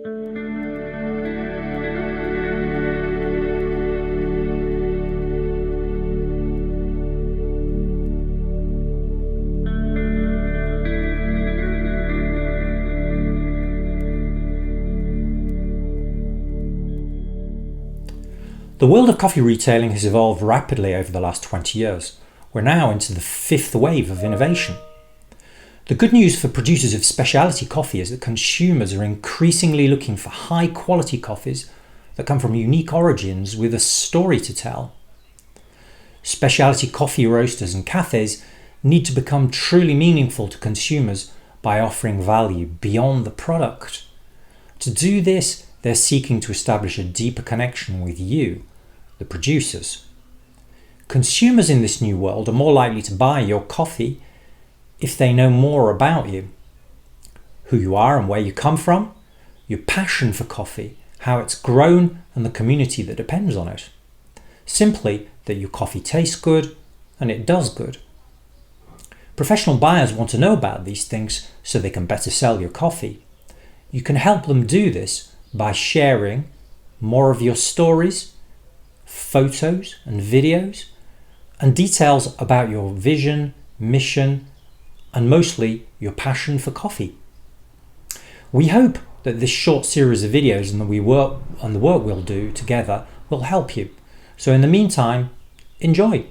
The world of coffee retailing has evolved rapidly over the last 20 years. We're now into the fifth wave of innovation. The good news for producers of specialty coffee is that consumers are increasingly looking for high quality coffees that come from unique origins with a story to tell. Specialty coffee roasters and cafes need to become truly meaningful to consumers by offering value beyond the product. To do this, they're seeking to establish a deeper connection with you, the producers. Consumers in this new world are more likely to buy your coffee if they know more about you, who you are and where you come from, your passion for coffee, how it's grown and the community that depends on it. Simply that your coffee tastes good and it does good. Professional buyers want to know about these things so they can better sell your coffee. You can help them do this by sharing more of your stories, photos and videos, and details about your vision, mission, and mostly your passion for coffee. We hope that this short series of videos and the work we'll do together will help you. So in the meantime, enjoy.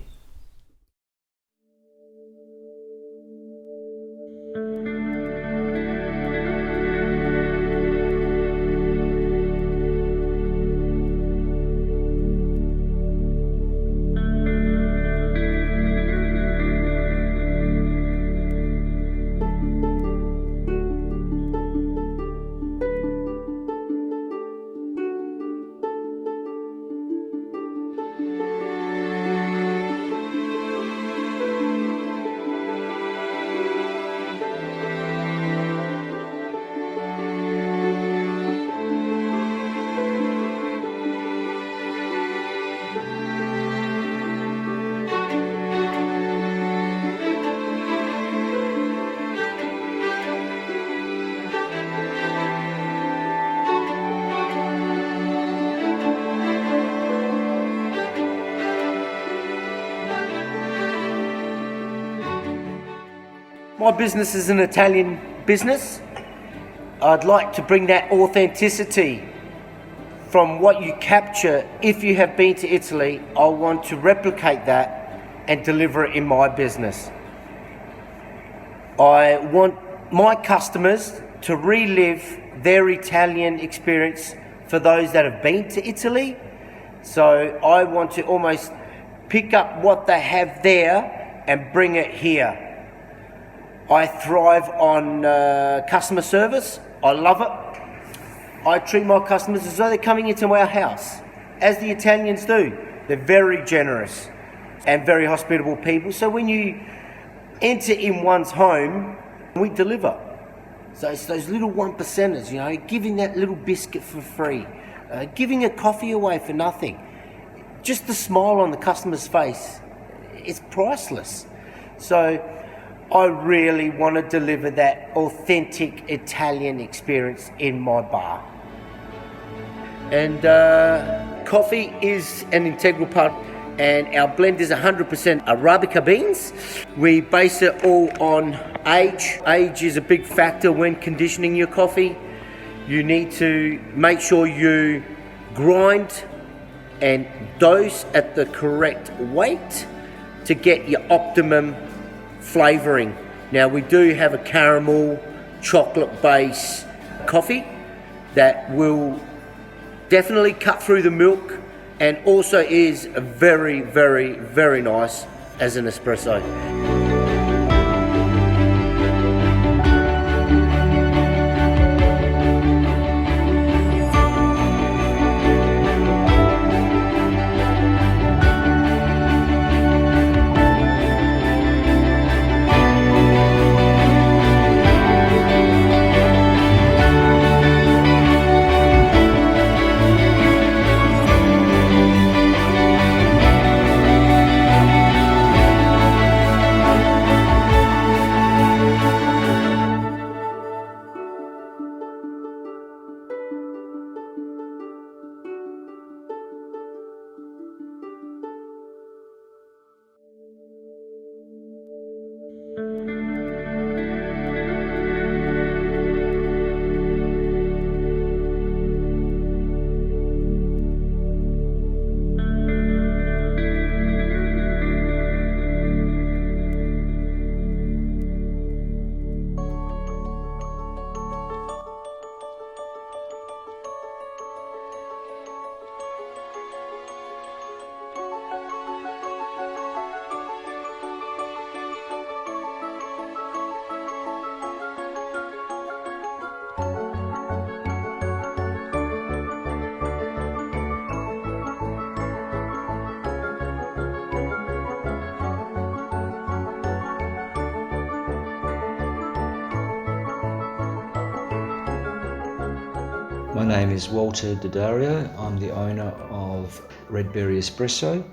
My business is an Italian business. I'd like to bring that authenticity from what you capture. If you have been to Italy, I want to replicate that and deliver it in my business. I want my customers to relive their Italian experience for those that have been to Italy. So I want to almost pick up what they have there and bring it here. I thrive on customer service. I love it. I treat my customers as though they're coming into our house, as the Italians do. They're very generous and very hospitable people. So when you enter in one's home, we deliver. So it's those little 1%ers, you know, giving that little biscuit for free, giving a coffee away for nothing. Just the smile on the customer's face, it's priceless. So I really want to deliver that authentic Italian experience in my bar. And coffee is an integral part, and our blend is 100% Arabica beans. We base it all on age. Age is a big factor when conditioning your coffee. You need to make sure you grind and dose at the correct weight to get your optimum flavouring. Now we do have a caramel chocolate base coffee that will definitely cut through the milk and also is very, very, very nice as an espresso. My name is Walter Daddario. I'm the owner of Redberry Espresso,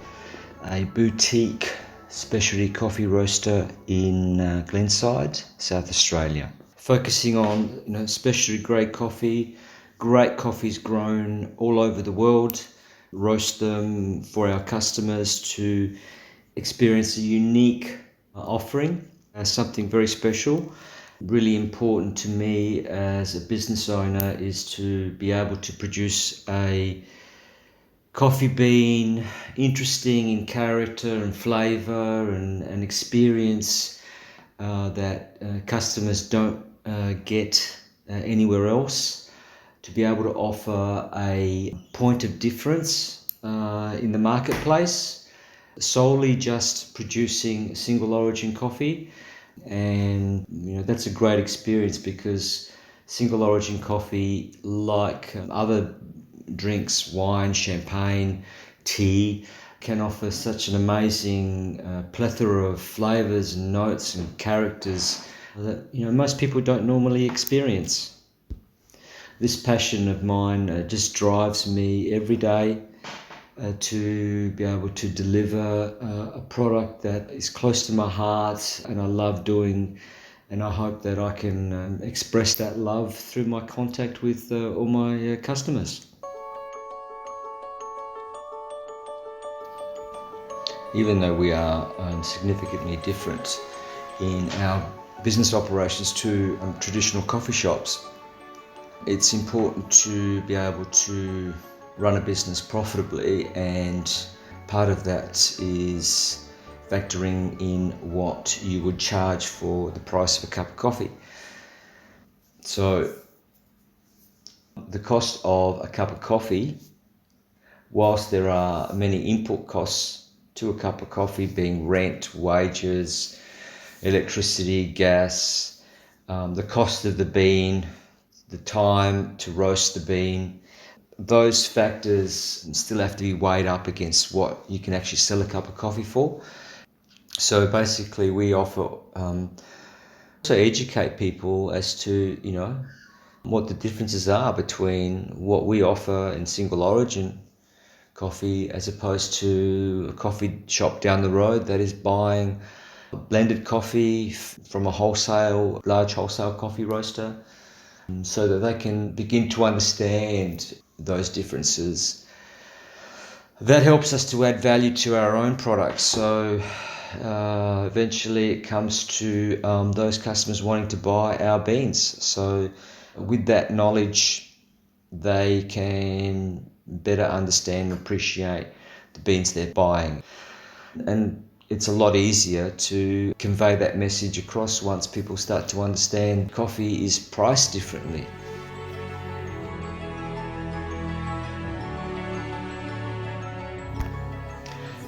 a boutique specialty coffee roaster in Glenside, South Australia. Focusing on specialty grade coffee, great coffees grown all over the world, roast them for our customers to experience a unique offering, something very special. Really important to me as a business owner is to be able to produce a coffee bean interesting in character and flavour and experience that customers don't get anywhere else. To be able to offer a point of difference in the marketplace, solely just producing single origin coffee. And that's a great experience because single origin coffee, like other drinks, wine, champagne, tea, can offer such an amazing plethora of flavours and notes and characters that most people don't normally experience. This passion of mine just drives me every day to be able to deliver a product that is close to my heart and I love doing, and I hope that I can express that love through my contact with all my customers. Even though we are significantly different in our business operations to traditional coffee shops, it's important to be able to run a business profitably, and part of that is factoring in what you would charge for the price of a cup of coffee. So the cost of a cup of coffee, whilst there are many input costs to a cup of coffee, being rent, wages, electricity, gas, the cost of the bean, the time to roast the bean, those factors still have to be weighed up against what you can actually sell a cup of coffee for. So basically we offer to educate people as to what the differences are between what we offer in single origin coffee as opposed to a coffee shop down the road that is buying blended coffee from a large wholesale coffee roaster, so that they can begin to understand those differences. That helps us to add value to our own products. So eventually it comes to those customers wanting to buy our beans. So with that knowledge, they can better understand and appreciate the beans they're buying. And it's a lot easier to convey that message across once people start to understand coffee is priced differently.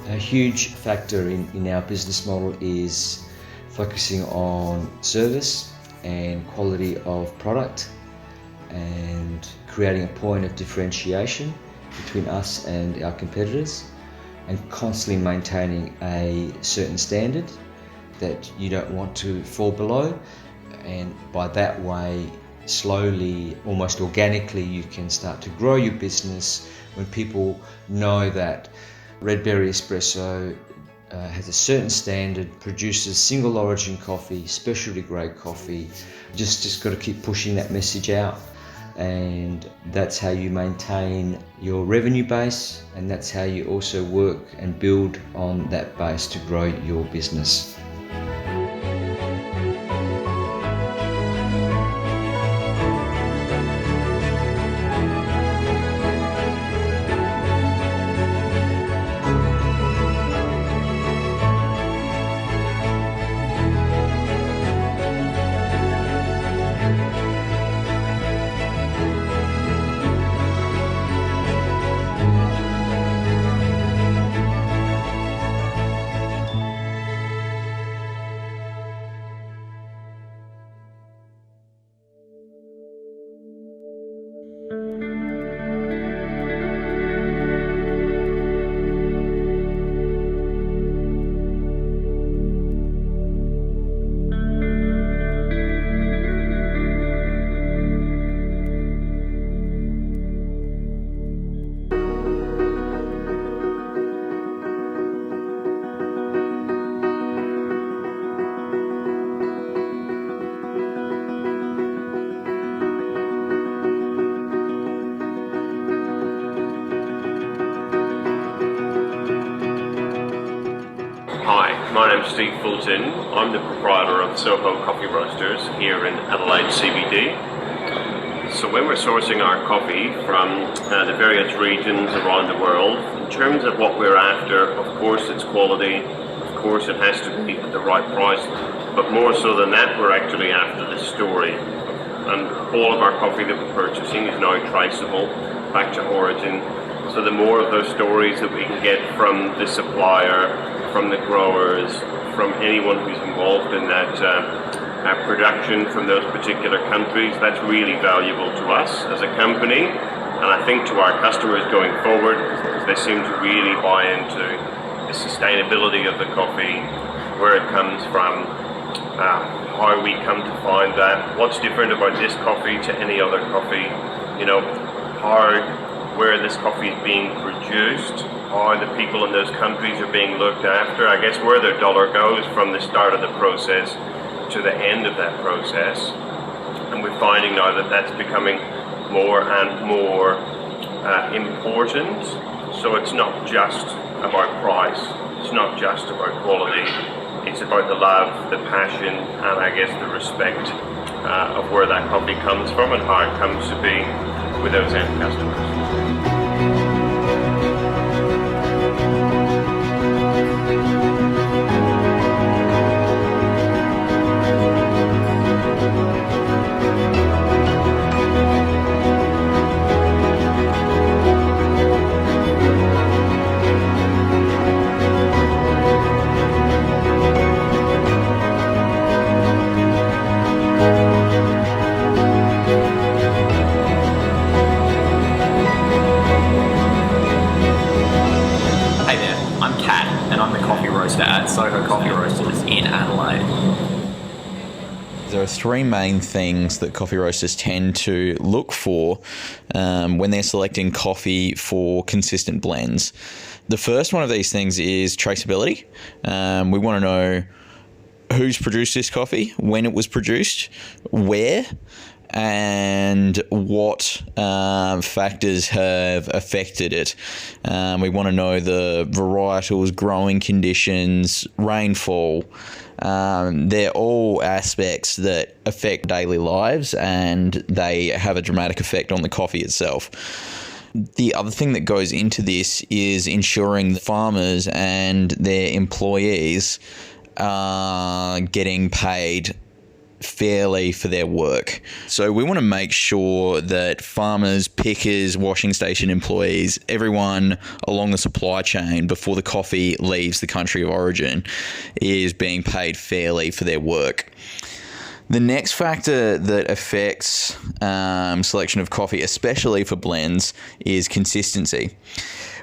A huge factor in our business model is focusing on service and quality of product and creating a point of differentiation between us and our competitors, and constantly maintaining a certain standard that you don't want to fall below. And by that way, slowly, almost organically, you can start to grow your business when people know that Redberry Espresso has a certain standard, produces single origin coffee, specialty grade coffee. Just got to keep pushing that message out, and that's how you maintain your revenue base, and that's how you also work and build on that base to grow your business. My name's Steve Fulton. I'm the proprietor of Soho Coffee Roasters here in Adelaide CBD. So when we're sourcing our coffee from the various regions around the world, in terms of what we're after, of course it's quality, of course it has to be at the right price, but more so than that, we're actually after the story. And all of our coffee that we're purchasing is now traceable back to origin. So the more of those stories that we can get from the supplier, from the growers, from anyone who's involved in that production from those particular countries, that's really valuable to us as a company, and I think to our customers going forward, because they seem to really buy into the sustainability of the coffee, where it comes from, how we come to find that, what's different about this coffee to any other coffee, where this coffee is being produced, how the people in those countries are being looked after, I guess where their dollar goes from the start of the process to the end of that process. And we're finding now that that's becoming more and more important. So it's not just about price, it's not just about quality, it's about the love, the passion, and I guess the respect of where that coffee comes from and how it comes to be with those end customers. At Soho Coffee Roasters in Adelaide. There are three main things that coffee roasters tend to look for when they're selecting coffee for consistent blends. The first one of these things is traceability. We want to know who's produced this coffee, when it was produced, where, and what factors have affected it. We want to know the varietals, growing conditions, rainfall. They're all aspects that affect daily lives, and they have a dramatic effect on the coffee itself. The other thing that goes into this is ensuring the farmers and their employees are getting paid fairly for their work. So we want to make sure that farmers, pickers, washing station employees, everyone along the supply chain before the coffee leaves the country of origin is being paid fairly for their work. The next factor that affects selection of coffee, especially for blends, is consistency.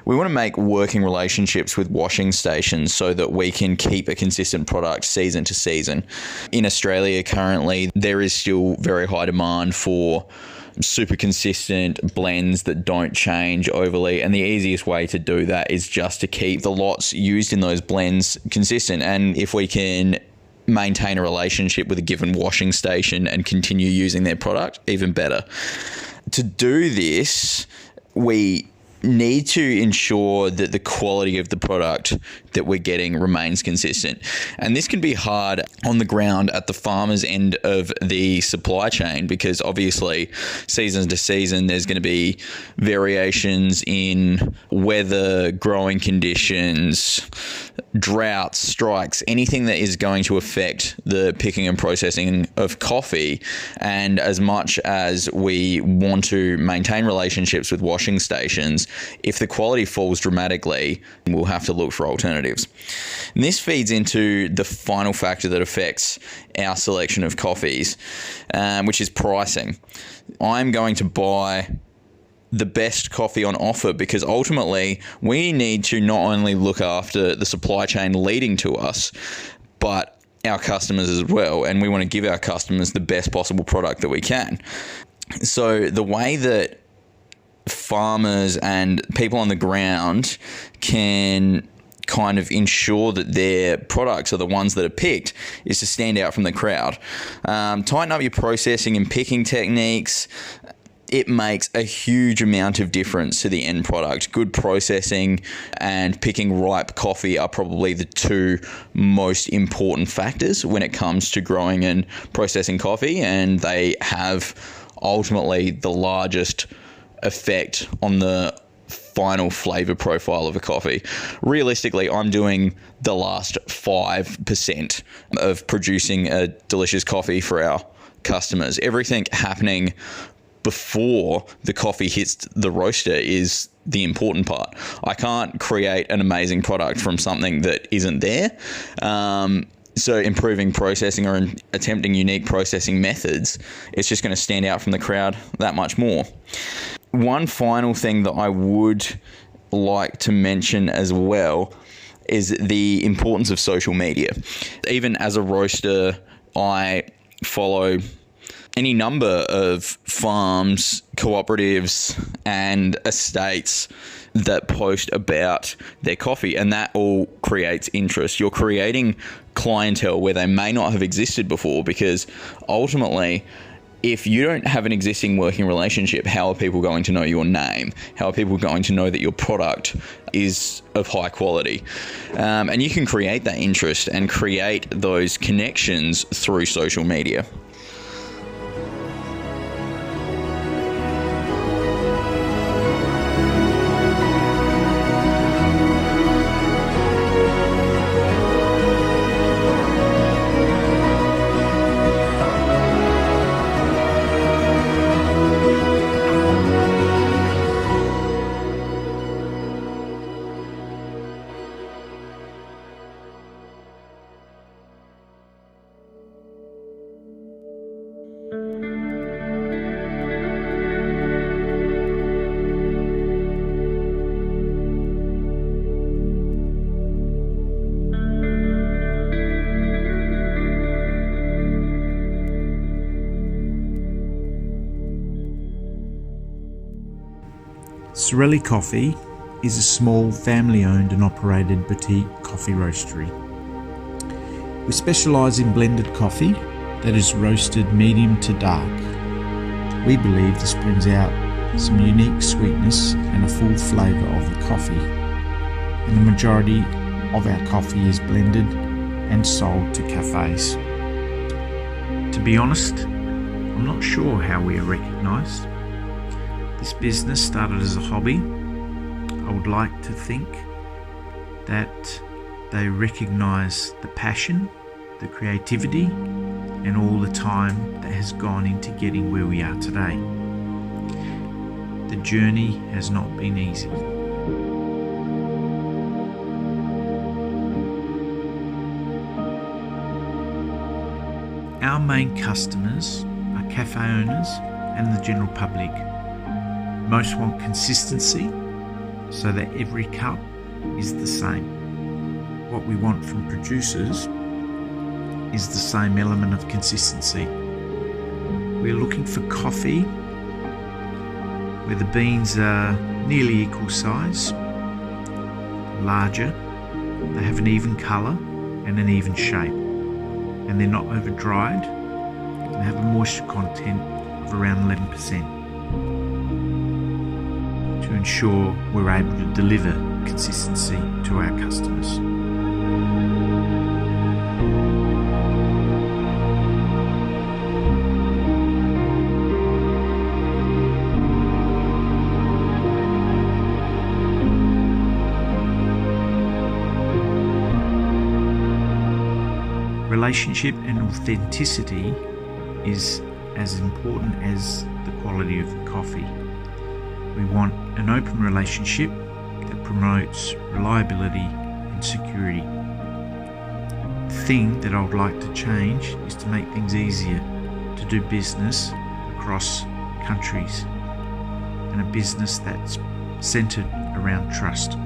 We want to make working relationships with washing stations so that we can keep a consistent product season to season. In Australia currently, there is still very high demand for super consistent blends that don't change overly, and the easiest way to do that is just to keep the lots used in those blends consistent. And if we can maintain a relationship with a given washing station and continue using their product, even better. To do this, we need to ensure that the quality of the product that we're getting remains consistent. And this can be hard on the ground at the farmer's end of the supply chain, because obviously season to season there's going to be variations in weather, growing conditions, droughts, strikes, anything that is going to affect the picking and processing of coffee. And as much as we want to maintain relationships with washing stations, if the quality falls dramatically, we'll have to look for alternatives. And this feeds into the final factor that affects our selection of coffees, which is pricing. I'm going to buy the best coffee on offer because ultimately we need to not only look after the supply chain leading to us, but our customers as well. And we want to give our customers the best possible product that we can. So the way that farmers and people on the ground can kind of ensure that their products are the ones that are picked is to stand out from the crowd. Tighten up your processing and picking techniques. it makes a huge amount of difference to the end product. Good processing and picking ripe coffee are probably the two most important factors when it comes to growing and processing coffee, and they have ultimately the largest effect on the final flavor profile of a coffee. Realistically, I'm doing the last 5% of producing a delicious coffee for our customers. Everything happening before the coffee hits the roaster is the important part. I can't create an amazing product from something that isn't there. So improving processing or attempting unique processing methods, it's just going to stand out from the crowd that much more. One final thing that I would like to mention as well is the importance of social media. Even as a roaster, I follow any number of farms, cooperatives, and estates that post about their coffee, and that all creates interest. You're creating clientele where they may not have existed before, because ultimately, if you don't have an existing working relationship, how are people going to know your name? How are people going to know that your product is of high quality? And you can create that interest and create those connections through social media. Cirelli Coffee is a small family-owned and operated boutique coffee roastery. We specialise in blended coffee that is roasted medium to dark. We believe this brings out some unique sweetness and a full flavour of the coffee, and the majority of our coffee is blended and sold to cafes. To be honest, I'm not sure how we are recognised. This business started as a hobby. I would like to think that they recognise the passion, the creativity, and all the time that has gone into getting where we are today. The journey has not been easy. Our main customers are cafe owners and the general public. Most want consistency, so that every cup is the same. What we want from producers is the same element of consistency. We're looking for coffee where the beans are nearly equal size, larger, they have an even colour and an even shape, and they're not over dried and have a moisture content of around 11%. To ensure we're able to deliver consistency to our customers. Relationship and authenticity is as important as the quality of the coffee. We want an open relationship that promotes reliability and security. The thing that I would like to change is to make things easier to do business across countries, and a business that's centred around trust.